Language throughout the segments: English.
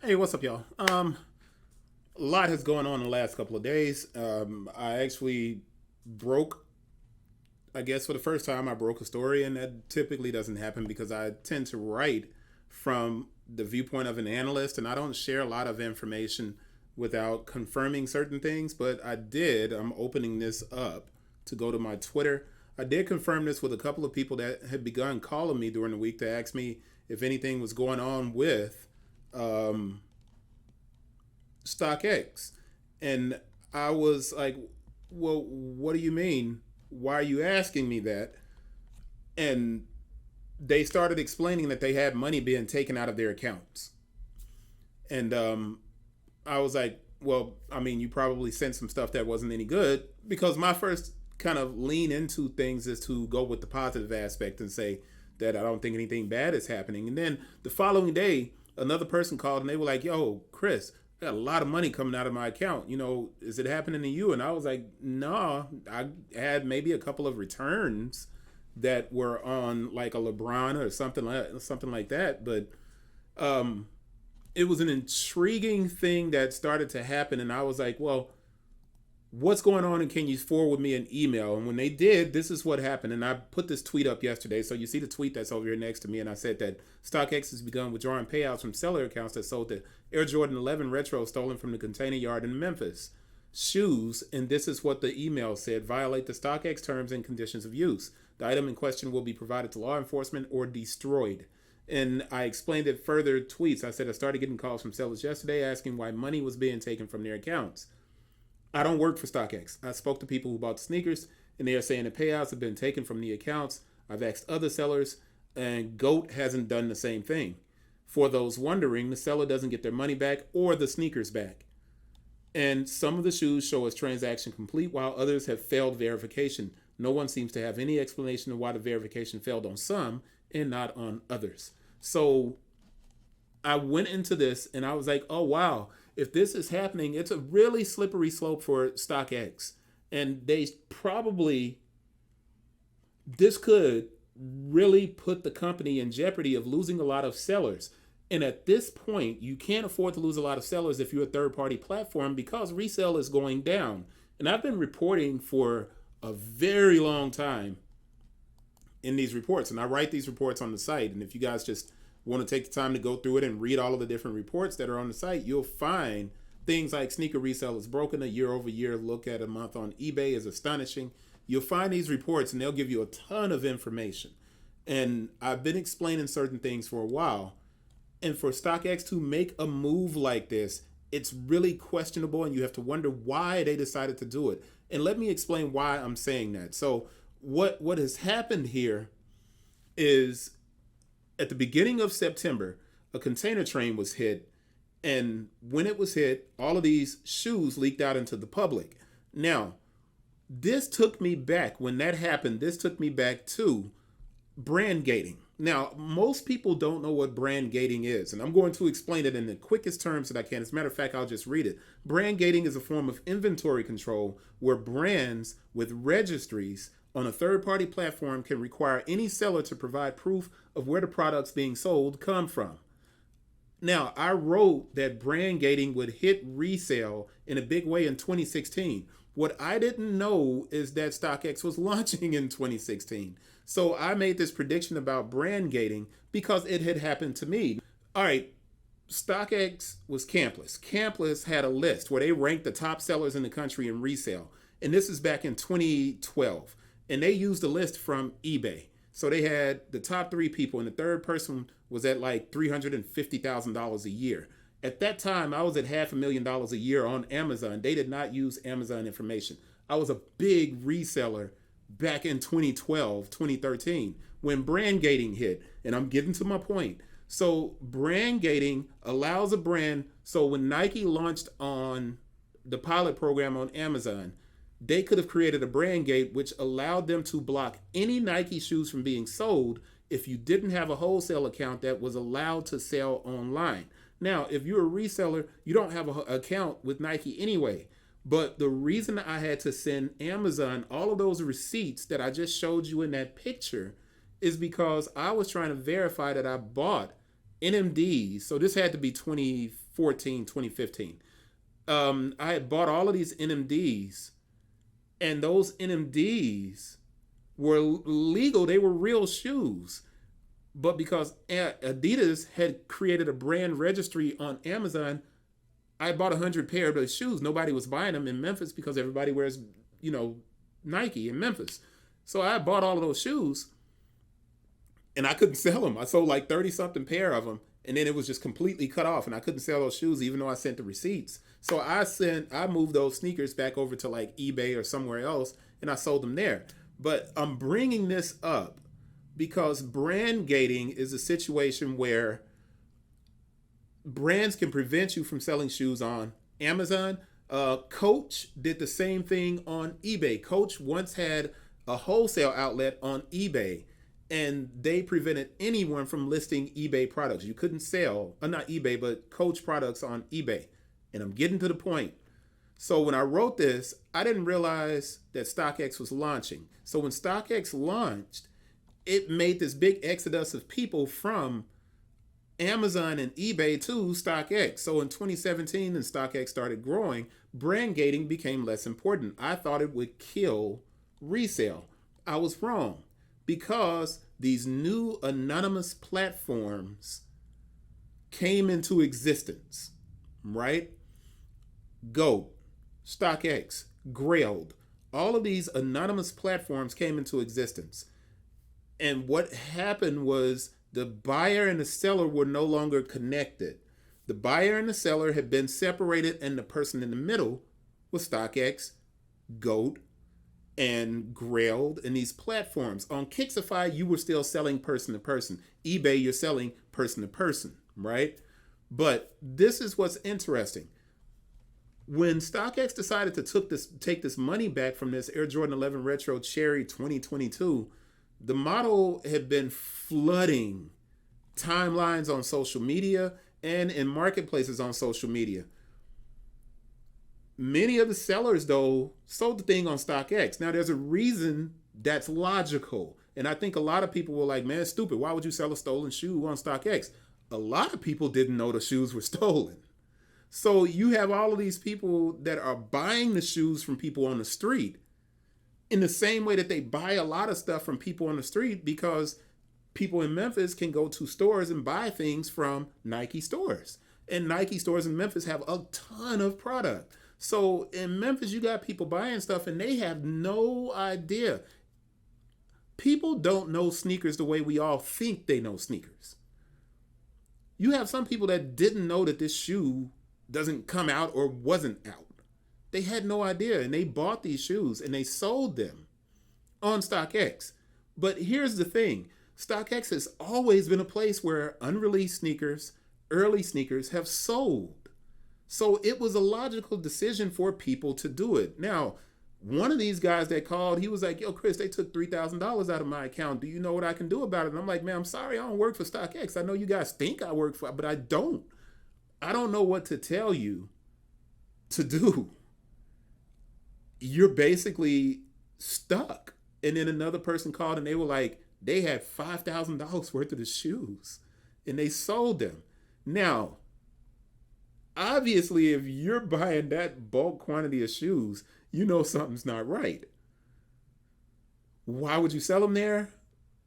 Hey, what's up, y'all? A lot has gone on in the last couple of days. I actually broke, I guess for the first time, I broke a story, and that typically doesn't happen because I tend to write from the viewpoint of an analyst, and I don't share a lot of information without confirming certain things. But I did. I'm opening this up to go to my Twitter. I did confirm this with a couple of people that had begun calling me during the week to ask me if anything was going on with um, StockX. And I was like, well, what do you mean? Why are you asking me that? And they started explaining that they had money being taken out of their accounts. And I was like, well, I mean, you probably sent some stuff that wasn't any good, because my first kind of lean into things is to go with the positive aspect and say that I don't think anything bad is happening. And then the following day, another person called and they were like, yo, Chris, I got a lot of money coming out of my account. Is it happening to you? And I was like, no, I had maybe a couple of returns that were on like a LeBron or something like that. But it was an intriguing thing that started to happen. And I was like, well, what's going on, and can you forward me an email? And when they did, this is what happened. And I put this tweet up yesterday. So you see the tweet that's over here next to me. And I said that StockX has begun withdrawing payouts from seller accounts that sold the Air Jordan 11 Retro stolen from the Container Yard in Memphis shoes. And this is what the email said: violate the StockX terms and conditions of use. The item in question will be provided to law enforcement or destroyed. And I explained it further tweets. I said I started getting calls from sellers yesterday asking why money was being taken from their accounts. I don't work for StockX. I spoke to people who bought the sneakers, and they are saying the payouts have been taken from the accounts. I've asked other sellers, and GOAT hasn't done the same thing. For those wondering, the seller doesn't get their money back or the sneakers back. And some of the shoes show as transaction complete, while others have failed verification. No one seems to have any explanation of why the verification failed on some and not on others. So I went into this and I was like, oh, wow, if this is happening, it's a really slippery slope for StockX. And this could really put the company in jeopardy of losing a lot of sellers. And at this point, you can't afford to lose a lot of sellers if you're a third-party platform, because resale is going down. And I've been reporting for a very long time in these reports. And I write these reports on the site. And if you guys just want to take the time to go through it and read all of the different reports that are on the site, you'll find things like sneaker resale is broken. A year-over-year look at a month on eBay is astonishing. You'll find these reports and they'll give you a ton of information. And I've been explaining certain things for a while. And for StockX to make a move like this, it's really questionable, and you have to wonder why they decided to do it. And let me explain why I'm saying that. So what has happened here is, at the beginning of September, a container train was hit. And when it was hit, all of these shoes leaked out into the public. Now, when that happened, this took me back to brand gating. Now, most people don't know what brand gating is, and I'm going to explain it in the quickest terms that I can. As a matter of fact, I'll just read it. Brand gating is a form of inventory control where brands with registries on a third-party platform can require any seller to provide proof of where the products being sold come from. Now, I wrote that brand gating would hit resale in a big way in 2016. What I didn't know is that StockX was launching in 2016. So I made this prediction about brand gating because it had happened to me. All right, StockX was Campless. Campless had a list where they ranked the top sellers in the country in resale. And this is back in 2012. And they used a list from eBay. So they had the top three people, and the third person was at like $350,000 a year. At that time, I was at $500,000 a year on Amazon. They did not use Amazon information. I was a big reseller back in 2012, 2013, when brand gating hit. And I'm getting to my point. So brand gating allows a brand. So when Nike launched on the pilot program on Amazon, they could have created a brand gate which allowed them to block any Nike shoes from being sold if you didn't have a wholesale account that was allowed to sell online. Now, if you're a reseller, you don't have an account with Nike anyway. But the reason I had to send Amazon all of those receipts that I just showed you in that picture is because I was trying to verify that I bought NMDs. So this had to be 2014, 2015. I had bought all of these NMDs, and those NMDs were legal. They were real shoes. But because Adidas had created a brand registry on Amazon, I bought 100 pair of those shoes. Nobody was buying them in Memphis because everybody wears, Nike in Memphis. So I bought all of those shoes, and I couldn't sell them. I sold like 30 something pair of them, and then it was just completely cut off, and I couldn't sell those shoes even though I sent the receipts. So I moved those sneakers back over to like eBay or somewhere else, and I sold them there. But I'm bringing this up because brand gating is a situation where brands can prevent you from selling shoes on Amazon. Coach did the same thing on eBay. Coach once had a wholesale outlet on eBay, and they prevented anyone from listing eBay products. You couldn't sell, not eBay, but Coach products on eBay. And I'm getting to the point. So when I wrote this, I didn't realize that StockX was launching. So when StockX launched, it made this big exodus of people from Amazon and eBay to StockX. So in 2017, when StockX started growing, brand gating became less important. I thought it would kill resale. I was wrong, because these new anonymous platforms came into existence, right? Goat, StockX, Grailed, all of these anonymous platforms came into existence. And what happened was the buyer and the seller were no longer connected. The buyer and the seller had been separated, and the person in the middle was StockX, Goat, and Grailed, and these platforms. On Kixify, you were still selling person to person. eBay, you're selling person to person, right? But this is what's interesting. When StockX decided to take this money back from this Air Jordan 11 Retro Cherry 2022, the model had been flooding timelines on social media and in marketplaces on social media. Many of the sellers, though, sold the thing on StockX. Now, there's a reason that's logical. And I think a lot of people were like, man, it's stupid. Why would you sell a stolen shoe on StockX? A lot of people didn't know the shoes were stolen. So you have all of these people that are buying the shoes from people on the street in the same way that they buy a lot of stuff from people on the street, because people in Memphis can go to stores and buy things from Nike stores. And Nike stores in Memphis have a ton of product. So in Memphis, you got people buying stuff and they have no idea. People don't know sneakers the way we all think they know sneakers. You have some people that didn't know that this shoe doesn't come out or wasn't out. They had no idea, and they bought these shoes and they sold them on StockX. But here's the thing. StockX has always been a place where unreleased sneakers, early sneakers have sold. So it was a logical decision for people to do it. Now, one of these guys that called, he was like, yo, Chris, they took $3,000 out of my account. Do you know what I can do about it? And I'm like, man, I'm sorry, I don't work for StockX. I know you guys think I work for it, but I don't. I don't know what to tell you to do. You're basically stuck. And then another person called and they were like, they had $5,000 worth of the shoes and they sold them. Now, obviously, if you're buying that bulk quantity of shoes, you know something's not right. Why would you sell them there?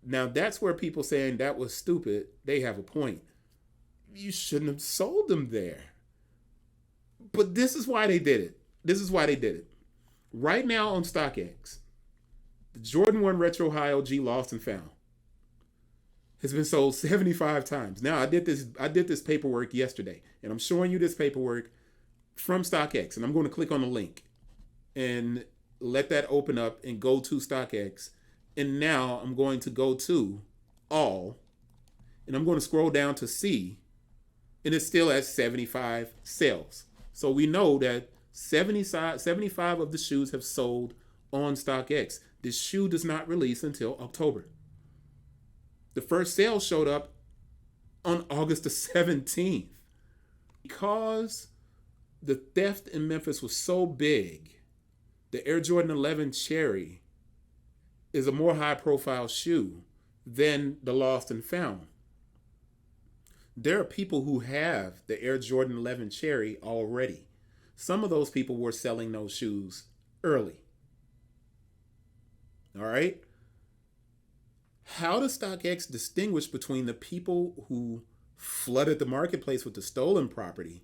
Now, that's where people saying that was stupid, they have a point. You shouldn't have sold them there. But this is why they did it. This is why they did it. Right now on StockX, the Jordan 1 Retro High OG Lost and Found has been sold 75 times. Now, I did this paperwork yesterday, and I'm showing you this paperwork from StockX, and I'm going to click on the link and let that open up and go to StockX. And now I'm going to go to all, and I'm going to scroll down to C, and it's still at 75 sales. So we know that 75 of the shoes have sold on StockX. This shoe does not release until October. The first sale showed up on August the 17th. Because the theft in Memphis was so big, the Air Jordan 11 Cherry is a more high-profile shoe than the Lost and Found. There are people who have the Air Jordan 11 Cherry already. Some of those people were selling those shoes early. All right. How does StockX distinguish between the people who flooded the marketplace with the stolen property,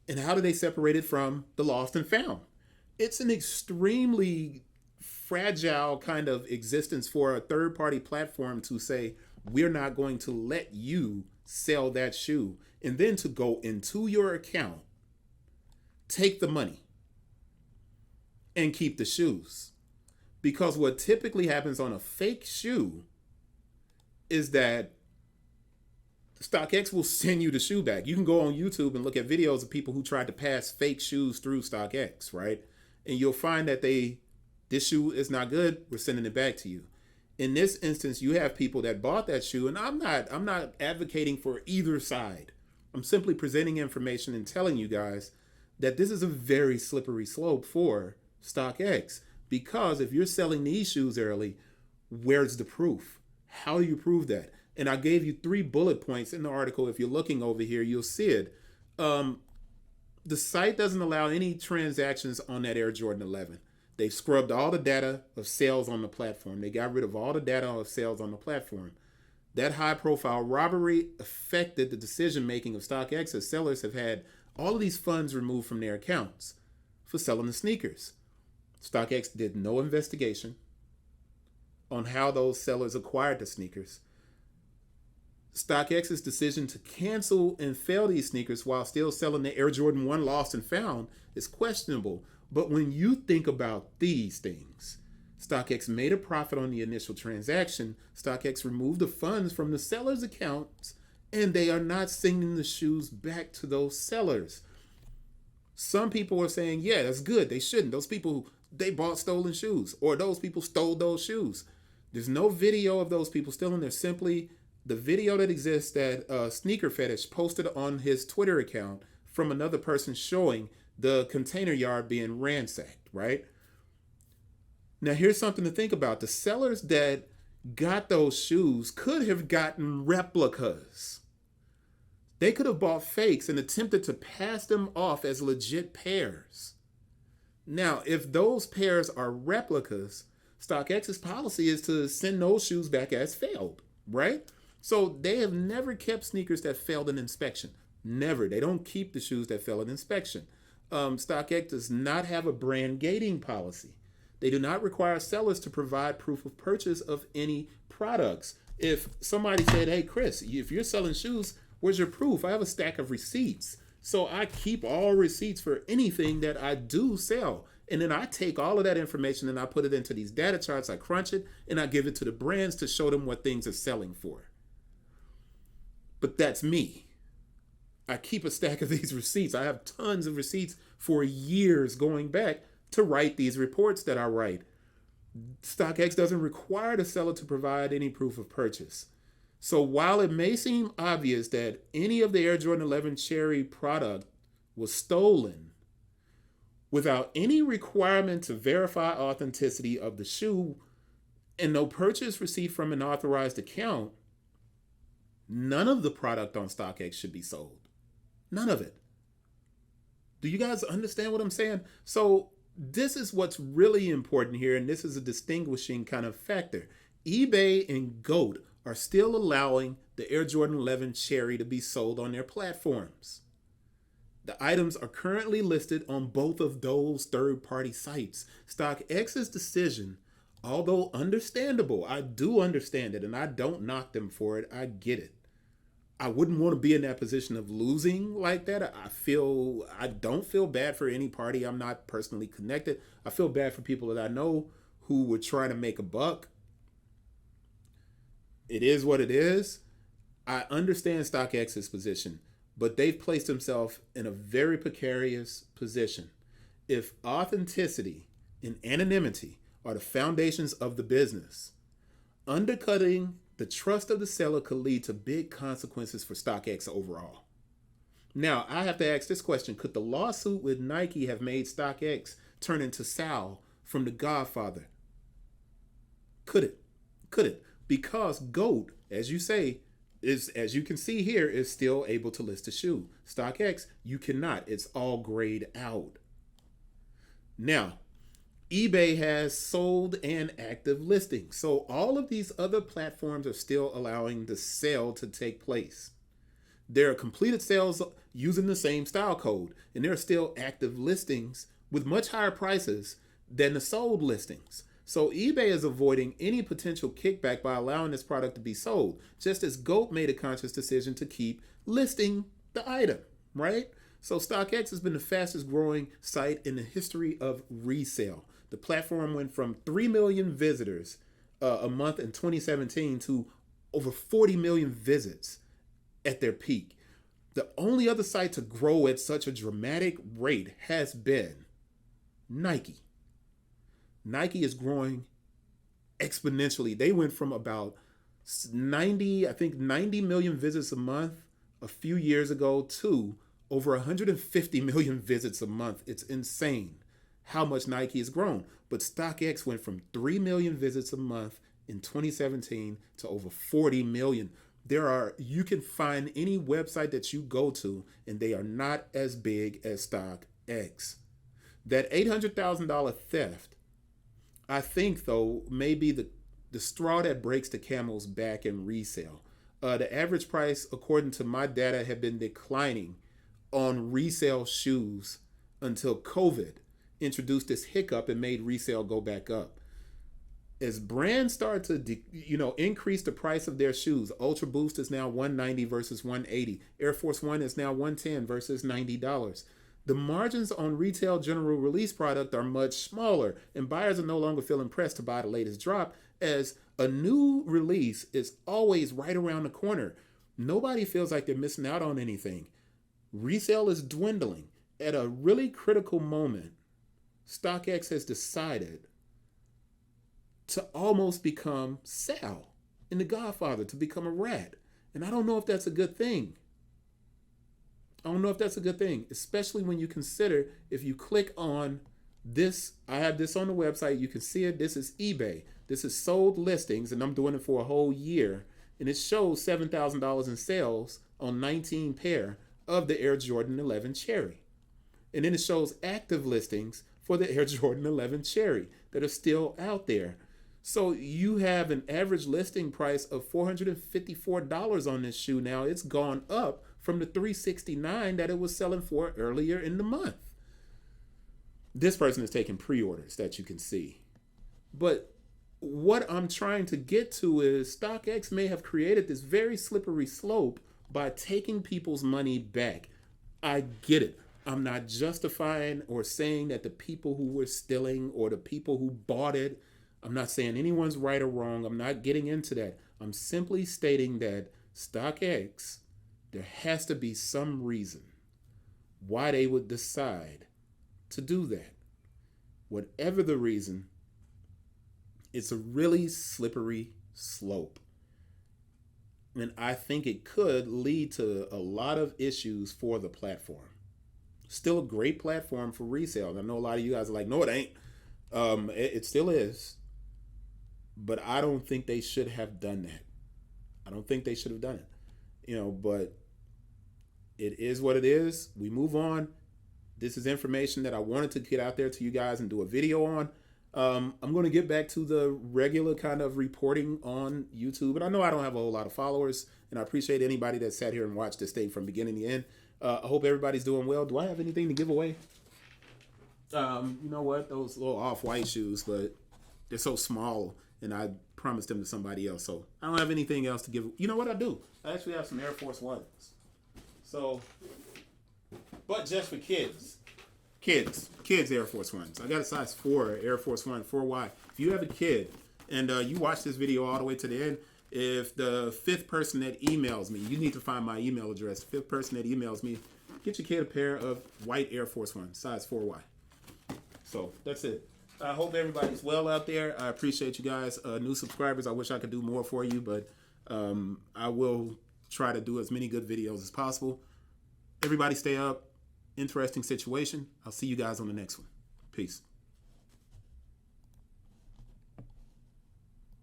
and how do they separate it from the lost and found? It's an extremely fragile kind of existence for a third party platform to say, we're not going to let you sell that shoe, and then to go into your account, take the money, and keep the shoes. Because what typically happens on a fake shoe is that StockX will send you the shoe back. You can go on YouTube and look at videos of people who tried to pass fake shoes through StockX, right? And you'll find that this shoe is not good, we're sending it back to you. In this instance, you have people that bought that shoe, and I'm not advocating for either side. I'm simply presenting information and telling you guys that this is a very slippery slope for StockX. Because if you're selling these shoes early, where's the proof? How do you prove that? And I gave you 3 bullet points in the article. If you're looking over here, you'll see it. The site doesn't allow any transactions on that Air Jordan 11. They've scrubbed all the data of sales on the platform. They got rid of all the data of sales on the platform. That high-profile robbery affected the decision-making of StockX, as sellers have had all of these funds removed from their accounts for selling the sneakers. StockX did no investigation on how those sellers acquired the sneakers. StockX's decision to cancel and fail these sneakers while still selling the Air Jordan 1 lost and found is questionable. But when you think about these things, StockX made a profit on the initial transaction. StockX removed the funds from the sellers' accounts, and they are not sending the shoes back to those sellers. Some people are saying, yeah, that's good. They shouldn't. Those people, they bought stolen shoes, or those people stole those shoes. There's no video of those people stealing. There's simply the video that exists that Sneaker Fetish posted on his Twitter account from another person showing the container yard being ransacked, right? Now, here's something to think about. The sellers that got those shoes could have gotten replicas. They could have bought fakes and attempted to pass them off as legit pairs. Now, if those pairs are replicas, StockX's policy is to send those shoes back as failed, right? So they have never kept sneakers that failed an inspection. Never. They don't keep the shoes that fail an inspection. StockX does not have a brand gating policy. They do not require sellers to provide proof of purchase of any products. If somebody said, hey, Chris, if you're selling shoes, where's your proof? I have a stack of receipts. So I keep all receipts for anything that I do sell. And then I take all of that information and I put it into these data charts. I crunch it and I give it to the brands to show them what things are selling for. But that's me. I keep a stack of these receipts. I have tons of receipts for years going back to write these reports that I write. StockX doesn't require the seller to provide any proof of purchase. So while it may seem obvious that any of the Air Jordan 11 Cherry product was stolen, without any requirement to verify authenticity of the shoe and no purchase received from an authorized account, none of the product on StockX should be sold. None of it. Do you guys understand what I'm saying? So this is what's really important here, and this is a distinguishing kind of factor. eBay and GOAT are still allowing the Air Jordan 11 Cherry to be sold on their platforms. The items are currently listed on both of those third-party sites. StockX's decision, although understandable, I do understand it, and I don't knock them for it. I get it. I wouldn't want to be in that position of losing like that. I don't feel bad for any party. I'm not personally connected. I feel bad for people that I know who were trying to make a buck. It is what it is. I understand StockX's position, but they've placed themselves in a very precarious position. If authenticity and anonymity are the foundations of the business, undercutting the trust of the seller could lead to big consequences for StockX overall. Now, I have to ask this question. Could the lawsuit with Nike have made StockX turn into Sal from The Godfather? Could it? Could it? Because GOAT, as you say, is, as you can see here, is still able to list a shoe. StockX, you cannot. It's all grayed out. Now, eBay has sold and active listings. So all of these other platforms are still allowing the sale to take place. There are completed sales using the same style code, and there are still active listings with much higher prices than the sold listings. So eBay is avoiding any potential kickback by allowing this product to be sold, just as GOAT made a conscious decision to keep listing the item, right? So StockX has been the fastest growing site in the history of resale. The platform went from 3 million visitors a month in 2017 to over 40 million visits at their peak. The only other site to grow at such a dramatic rate has been Nike. Nike is growing exponentially. They went from about 90 million visits a month a few years ago to over 150 million visits a month. It's insane how much Nike has grown. But StockX went from 3 million visits a month in 2017 to over 40 million. You can find any website that you go to, and they are not as big as StockX. That $800,000 theft, I think, though, may be the straw that breaks the camel's back in resale. The average price, according to my data, had been declining on resale shoes until COVID introduced this hiccup and made resale go back up. As brands start to increase the price of their shoes, Ultra Boost is now $190 versus $180. Air Force One is now $110 versus $90. The margins on retail general release product are much smaller, and buyers are no longer feeling pressed to buy the latest drop, as a new release is always right around the corner. Nobody feels like they're missing out on anything. Resale is dwindling. At a really critical moment, StockX has decided to almost become Sal in The Godfather, to become a rat. And I don't know if that's a good thing. Especially when you consider, if you click on this, I have this on the website, you can see it. This is eBay. This is sold listings, and I'm doing it for a whole year. And it shows $7,000 in sales on 19 pair of the Air Jordan 11 Cherry. And then it shows active listings for the Air Jordan 11 Cherry that are still out there. So you have an average listing price of $454 on this shoe now. It's gone up from the $369 that it was selling for earlier in the month. This person is taking pre-orders that you can see. But what I'm trying to get to is StockX may have created this very slippery slope by taking people's money back. I get it. I'm not justifying or saying that the people who were stealing or the people who bought it, I'm not saying anyone's right or wrong. I'm not getting into that. I'm simply stating that StockX, there has to be some reason why they would decide to do that. Whatever the reason, it's a really slippery slope. And I think it could lead to a lot of issues for the platform. Still a great platform for resale. And I know a lot of you guys are like, no, it ain't. It still is. But I don't think they should have done that. But it is what it is. We move on. This is information that I wanted to get out there to you guys and do a video on. I'm going to get back to the regular kind of reporting on YouTube. And I know I don't have a whole lot of followers, and I appreciate anybody that sat here and watched this thing from beginning to end. I hope everybody's doing well. Do I have anything to give away? You know what? Those little off-white shoes, but they're so small, and I promised them to somebody else. So I don't have anything else to give. You know what I do? I actually have some Air Force Ones. So, but just for kids Air Force Ones. I got a size 4 Air Force One 4Y. If you have a kid and you watch this video all the way to the end, if the 5th person that emails me, you need to find my email address. The 5th person that emails me, get your kid a pair of white Air Force Ones, size 4Y. So that's it. I hope everybody's well out there. I appreciate you guys. New subscribers, I wish I could do more for you, but I will try to do as many good videos as possible. Everybody stay up. Interesting situation. I'll see you guys on the next one. Peace.